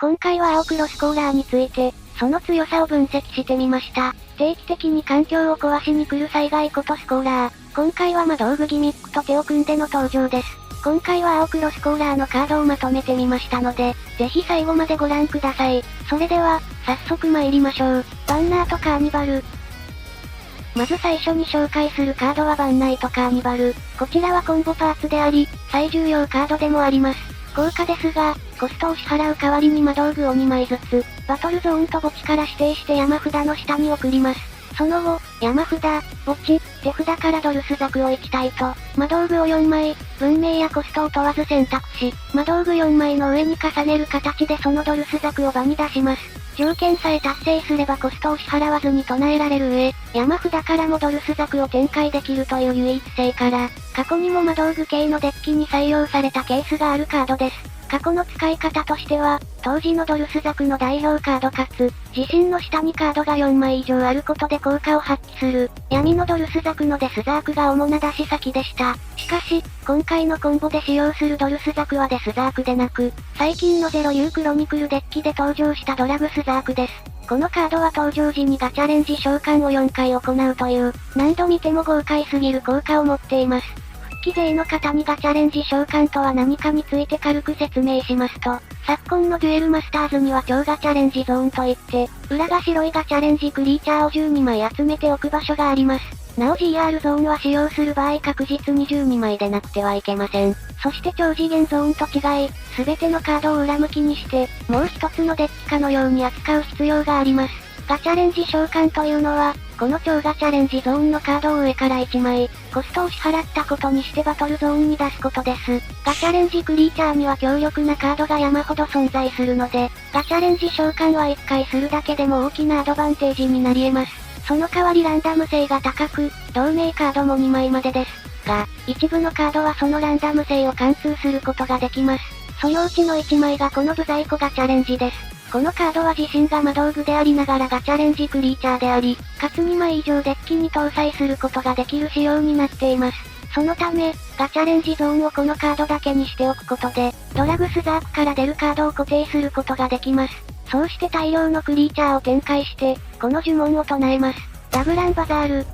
今回は青黒スコーラーについて、その強さを分析してみました。定期的に環境を壊しに来る災害ことスコーラー。今回は魔道具ギミックと手を組んでの登場です。今回は青黒スコーラーのカードをまとめてみましたので、ぜひ最後までご覧ください。それでは、早速参りましょう。バンナートカーニバル。まず最初に紹介するカードはバンナイトカーニバル。こちらはコンボパーツであり、最重要カードでもあります。効果ですが、コストを支払う代わりに魔道具を2枚ずつ、バトルゾーンと墓地から指定して山札の下に送ります。その後、山札、墓地、手札からドルスザクを1体と、魔道具を4枚、文明やコストを問わず選択し、魔道具4枚の上に重ねる形でそのドルスザクを場に出します。条件さえ達成すればコストを支払わずに唱えられる上、山札からもドルスザクを展開できるという唯一性から、過去にも魔道具系のデッキに採用されたケースがあるカードです。過去の使い方としては、当時のドルスザクの代表カードかつ、自身の下にカードが4枚以上あることで効果を発揮する、闇のドルスザクのデスザークが主な出し先でした。しかし、今回のコンボで使用するドルスザクはデスザークでなく、最近のゼロ U クロニクルデッキで登場したドラグスザークです。このカードは登場時にガチャレンジ召喚を4回行うという、何度見ても豪快すぎる効果を持っています。復帰勢の方にガチャレンジ召喚とは何かについて軽く説明しますと、昨今のデュエルマスターズには超ガチャレンジゾーンといって、裏が白いガチャレンジクリーチャーを12枚集めておく場所があります。なお GR ゾーンは使用する場合確実に12枚でなくてはいけません。そして超次元ゾーンと違い、すべてのカードを裏向きにして、もう一つのデッキかのように扱う必要があります。ガチャレンジ召喚というのは、この超ガチャレンジゾーンのカードを上から1枚、コストを支払ったことにしてバトルゾーンに出すことです。ガチャレンジクリーチャーには強力なカードが山ほど存在するので、ガチャレンジ召喚は1回するだけでも大きなアドバンテージになり得ます。その代わりランダム性が高く、同盟カードも2枚までです。が、一部のカードはそのランダム性を貫通することができます。そのうちの1枚がこのブザイコガチャレンジです。このカードは自身が魔道具でありながらガチャレンジクリーチャーであり、かつ2枚以上デッキに搭載することができる仕様になっています。そのため、ガチャレンジゾーンをこのカードだけにしておくことで、ドラグスザークから出るカードを固定することができます。そうして大量のクリーチャーを展開して、この呪文を唱えます。ダグランバザール。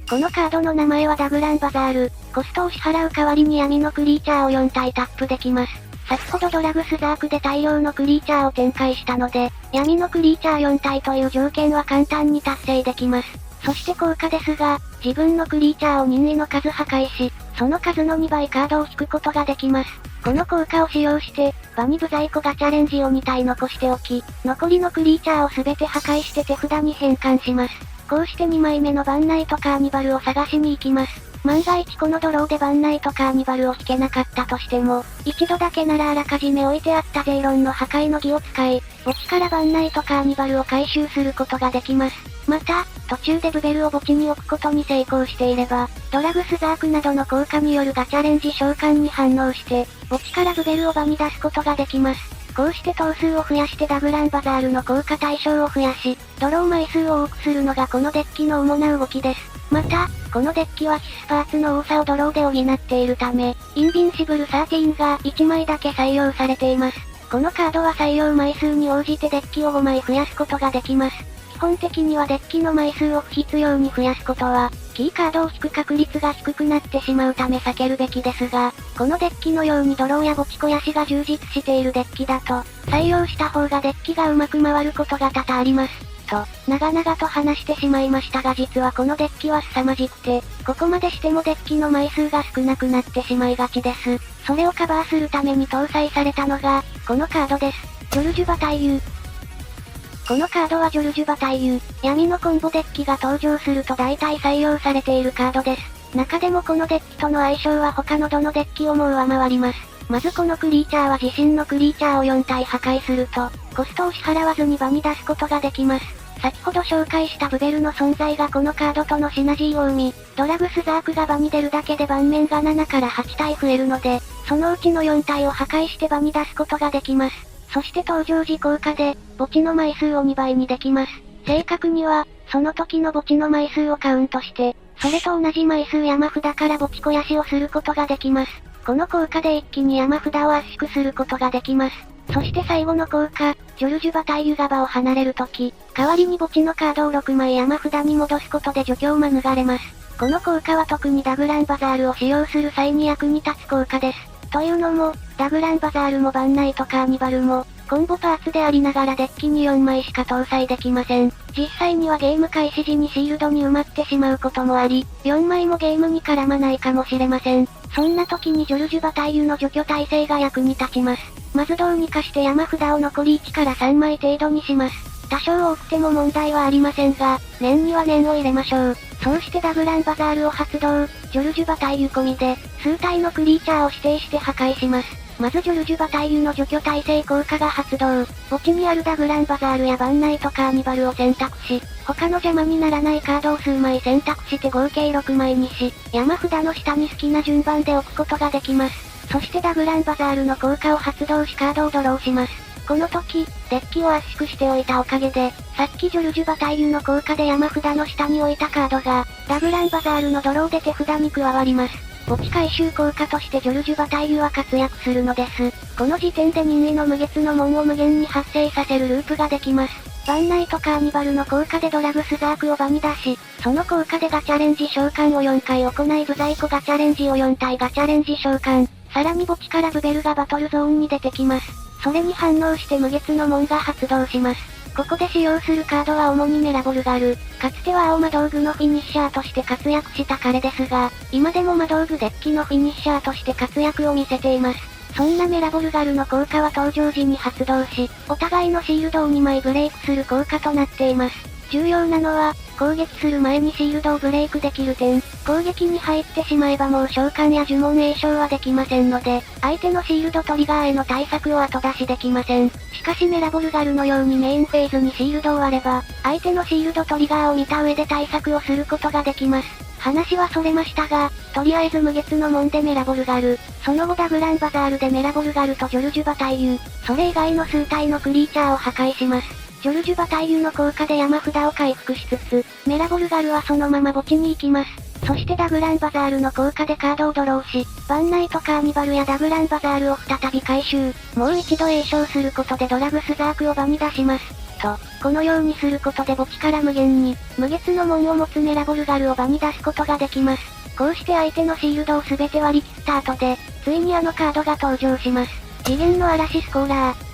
このカードの名前はダグランバザール。コストを支払う代わりに闇のクリーチャーを4体タップできます。先ほどドラグスザークで大量のクリーチャーを展開したので、闇のクリーチャー4体という条件は簡単に達成できます。そして効果ですが、自分のクリーチャーを任意の数破壊し、その数の2倍カードを引くことができます。この効果を使用して、場にブザイコガチャレンジを2体残しておき、残りのクリーチャーを全て破壊して手札に変換します。こうして2枚目のバンナイトカーニバルを探しに行きます。万が一このドローでバンナイトカーニバルを引けなかったとしても、一度だけならあらかじめ置いてあったゼイロンの破壊の儀を使い、墓地からバンナイトカーニバルを回収することができます。また、途中でブベルを墓地に置くことに成功していれば、ドラグスザークなどの効果によるガチャレンジ召喚に反応して、墓地からブベルを場に出すことができます。こうして頭数を増やしてダグランバザールの効果対象を増やし、ドロー枚数を多くするのがこのデッキの主な動きです。また、このデッキは必須パーツの多さをドローで補っているため、インビンシブル13が1枚だけ採用されています。このカードは採用枚数に応じてデッキを5枚増やすことができます。基本的にはデッキの枚数を不必要に増やすことは、キーカードを引く確率が低くなってしまうため避けるべきですが、このデッキのようにドローや墓地肥やしが充実しているデッキだと、採用した方がデッキがうまく回ることが多々あります。と、長々と話してしまいましたが実はこのデッキは凄まじくて、ここまでしてもデッキの枚数が少なくなってしまいがちです。それをカバーするために搭載されたのが、このカードです。ジョルジュバ大優。このカードはジョルジュバ大優、闇のコンボデッキが登場すると大体採用されているカードです。中でもこのデッキとの相性は他のどのデッキをも上回ります。まずこのクリーチャーは自身のクリーチャーを4体破壊すると、コストを支払わずに場に出すことができます。先ほど紹介したブベルの存在がこのカードとのシナジーを生み、ドラグスザークが場に出るだけで盤面が7から8体増えるので、そのうちの4体を破壊して場に出すことができます。そして登場時効果で、墓地の枚数を2倍にできます。正確には、その時の墓地の枚数をカウントして、それと同じ枚数山札から墓地肥やしをすることができます。この効果で一気に山札を圧縮することができます。そして最後の効果、ジョルジュ・バタイユが場を離れるとき、代わりに墓地のカードを6枚山札に戻すことで除去を免れます。この効果は特にダグランバザールを使用する際に役に立つ効果です。というのも、ダグランバザールもバンナイトカーニバルも、コンボパーツでありながらデッキに4枚しか搭載できません。実際にはゲーム開始時にシールドに埋まってしまうこともあり、4枚もゲームに絡まないかもしれません。そんな時にジョルジュ・バタイユの除去耐性が役に立ちます。まずどうにかして山札を残り1から3枚程度にします。多少多くても問題はありませんが、念には念を入れましょう。そうしてダグランバザールを発動、ジョルジュ・バタイユ込みで、数体のクリーチャーを指定して破壊します。まずジョルジュ・バタイユの除去耐性効果が発動。墓地にあるダグランバザールやバンナイトカーニバルを選択し、他の邪魔にならないカードを数枚選択して合計6枚にし、山札の下に好きな順番で置くことができます。そしてダグランバザールの効果を発動しカードをドローします。この時、デッキを圧縮しておいたおかげで、さっきジョルジュ・バタイユの効果で山札の下に置いたカードが、ダグランバザールのドローで手札に加わります。墓地回収効果としてジョルジュ・バタイユは活躍するのです。この時点で任意の無月の門を無限に発生させるループができます。バンナイトカーニバルの効果でドラグスザークを場に出し、その効果でガチャレンジ召喚を4回行いブザイコガチャレンジを4体ガチャレンジ召喚。さらに墓地からブベルがバトルゾーンに出てきます。それに反応して無月の門が発動します。ここで使用するカードは主にメラボルガル。かつては青魔道具のフィニッシャーとして活躍した彼ですが、今でも魔道具デッキのフィニッシャーとして活躍を見せています。そんなメラボルガルの効果は登場時に発動し、お互いのシールドを2枚ブレイクする効果となっています。重要なのは、攻撃する前にシールドをブレイクできる点。攻撃に入ってしまえばもう召喚や呪文詠唱はできませんので、相手のシールドトリガーへの対策を後出しできません。しかしメラボルガルのようにメインフェーズにシールドを割れば、相手のシールドトリガーを見た上で対策をすることができます。話はそれましたが、とりあえず無月の門でメラボルガル、その後ダグランバザールでメラボルガルとジョルジュ・バタイユ、それ以外の数体のクリーチャーを破壊します。ジョルジュ・バタイユの効果で山札を回復しつつ、メラボルガルはそのまま墓地に行きます。そしてダグランバザールの効果でカードをドローし、バンナイトカーニバルやダグランバザールを再び回収。もう一度詠唱することでドラグスザークを場に出します。と、このようにすることで墓地から無限に、無月の門を持つメラボルガルを場に出すことができます。こうして相手のシールドを全て割り切った後で、ついにあのカードが登場します。次元の嵐スコーラー。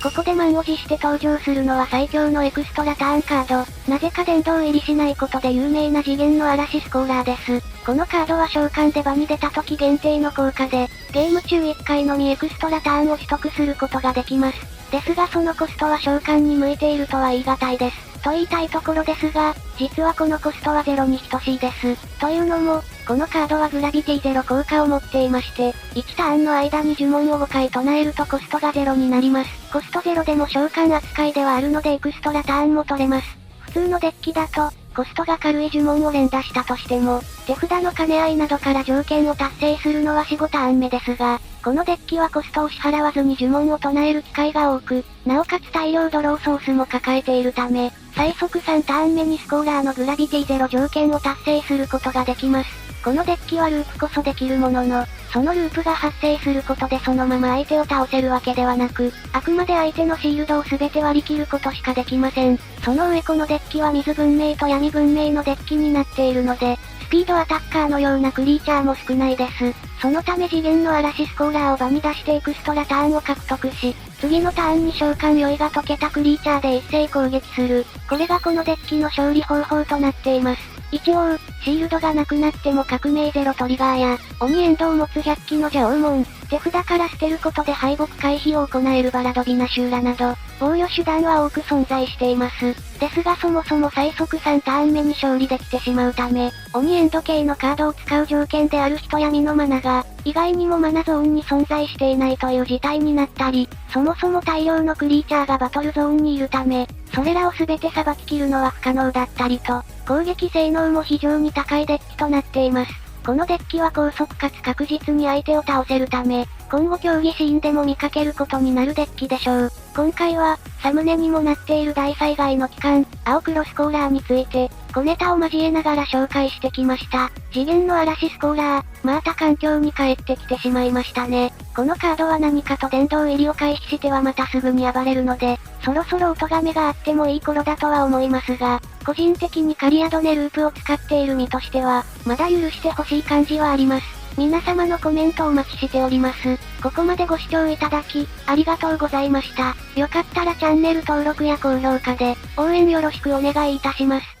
ここで満を持して登場するのは最強のエクストラターンカード。なぜか殿堂入りしないことで有名な次元の嵐スコーラーです。このカードは召喚で場に出た時限定の効果で、ゲーム中1回のみエクストラターンを取得することができます。ですがそのコストは召喚に向いているとは言い難いです。と言いたいところですが、実はこのコストはゼロに等しいです。というのも、このカードはグラビティゼロ効果を持っていまして、1ターンの間に呪文を5回唱えるとコストがゼロになります。コストゼロでも召喚扱いではあるのでエクストラターンも取れます。普通のデッキだと、コストが軽い呪文を連打したとしても、手札の兼ね合いなどから条件を達成するのは4、5ターン目ですが、このデッキはコストを支払わずに呪文を唱える機会が多く、なおかつ大量ドローソースも抱えているため、最速3ターン目にスコーラーのグラビティゼロ条件を達成することができます。このデッキはループこそできるものの、そのループが発生することでそのまま相手を倒せるわけではなく、あくまで相手のシールドを全て割り切ることしかできません。その上このデッキは水文明と闇文明のデッキになっているので、スピードアタッカーのようなクリーチャーも少ないです。そのため次元の嵐スコーラーを場に出してエクストラターンを獲得し、次のターンに召喚酔いが解けたクリーチャーで一斉攻撃する。これがこのデッキの勝利方法となっています。一応、シールドがなくなっても革命ゼロトリガーや、鬼エンドを持つ100機の邪王門、手札から捨てることで敗北回避を行えるバラドビナシューラなど、防御手段は多く存在しています。ですがそもそも最速3ターン目に勝利できてしまうため、鬼エンド系のカードを使う条件である人闇のマナが、意外にもマナゾーンに存在していないという事態になったり、そもそも大量のクリーチャーがバトルゾーンにいるため、それらを全てさばききるのは不可能だったりと、攻撃性能も非常に高いデッキとなっています。このデッキは高速かつ確実に相手を倒せるため、今後競技シーンでも見かけることになるデッキでしょう。今回は、サムネにもなっている大災害の期間、青黒スコーラーについて、小ネタを交えながら紹介してきました。次元の嵐スコーラー、また環境に帰ってきてしまいましたね。このカードは何かと殿堂入りを回避してはまたすぐに暴れるので、そろそろお咎めがあってもいい頃だとは思いますが、個人的にカリアドネループを使っている身としては、まだ許してほしい感じはあります。皆様のコメントをお待ちしております。ここまでご視聴いただき、ありがとうございました。よかったらチャンネル登録や高評価で、応援よろしくお願いいたします。